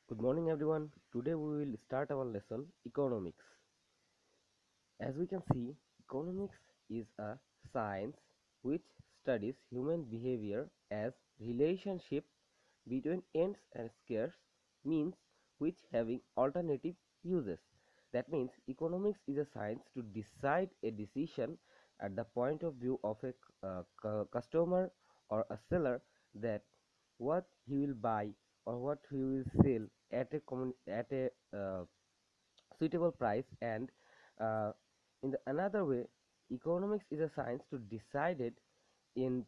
Good morning, everyone. Today we will start our lesson economics. As we can see, economics is a science which studies human behavior as relationship between ends and scarce means which having alternative uses. That means economics is a science to decide a decision at the point of view of a customer or a seller that what he will buy or what he will sell at a suitable price. And uh, in the another way, economics is a science to decide it in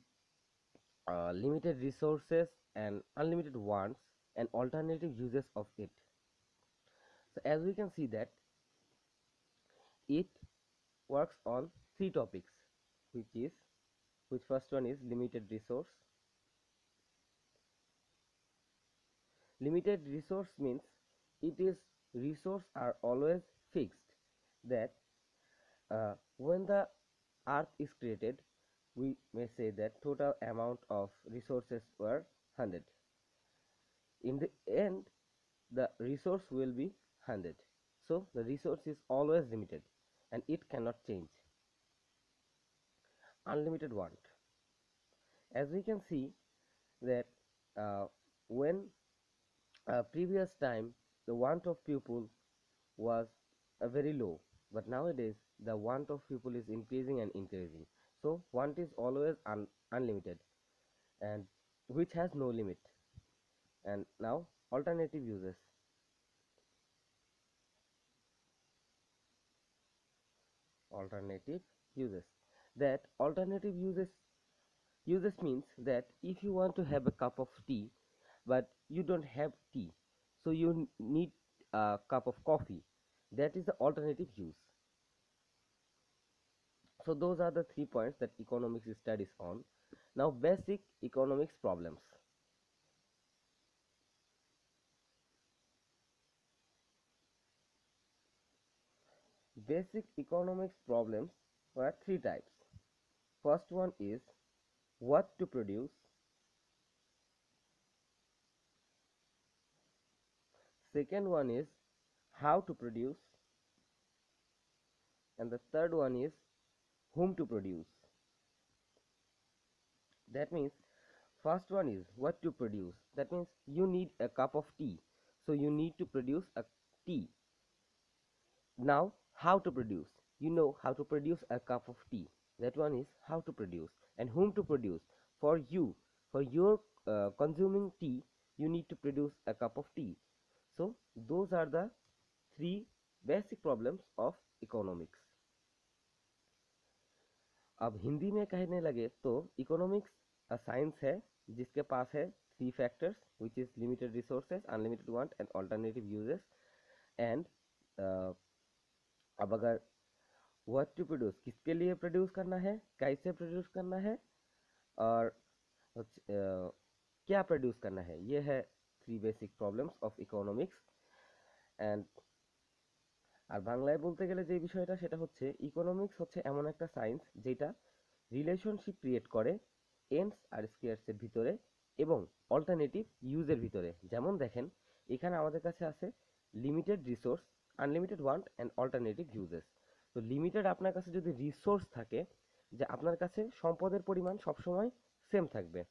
limited resources and unlimited wants and alternative uses of it. So as we can see that it works on three topics, which is which first one is limited resource. Limited resource means it is resource are always fixed, that when the earth is created, we may say that total amount of resources were 100. In the end, the resource will be 100. So the resource is always limited and it cannot change. Unlimited want. As we can see that when previous time the want of people was very low, but nowadays the want of people is increasing and increasing. So want is always unlimited and which has no limit. And now alternative uses. Alternative uses. That alternative uses means that if you want to have a cup of tea but you don't have tea, so you need a cup of coffee. That is the alternative use. So those are the 3 points that economics studies on. Now basic economics problems. Basic economics problems were three types. First one is what to produce. Second one is how to produce. And the third one is whom to produce. That means first one is what to produce. That means you need a cup of tea, so you need to produce a tea. Now how to produce, you know how to produce a cup of tea. That one is how to produce. And whom to produce. For you, for your consuming tea, you need to produce a cup of tea. So those are the three basic problems of economics. अब हिंदी में कहने लगे तो economics science है जिसके पास है three factors which is limited resources, unlimited want and alternative uses. And अब अगर व्हाट टू प्रोड्यूस, किसके लिए प्रोड्यूस करना है, कैसे प्रोड्यूस करना है और क्या प्रोड्यूस करना है, ये है three basic problems of economics. And আর বাংলায় বলতে গেলে যে বিষয়টা সেটা হচ্ছে ইকোনমিক্স হচ্ছে এমন একটা সায়েন্স যেটা রিলেশনশিপ ক্রিয়েট করে এন্ডস আর স্কয়ার্সের ভিতরে এবং অল্টারনেটিভ ইউজের ভিতরে. যেমন দেখেন এখানে আমাদের কাছে আছে limited resource, unlimited want and alternative uses. তো লিমিটেড আপনার কাছে যদি রিসোর্স থাকে, যে আপনার কাছে সম্পদের পরিমাণ সবসময় সেম থাকবে,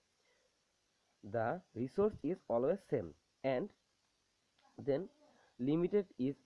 the resource is always same, and then limited is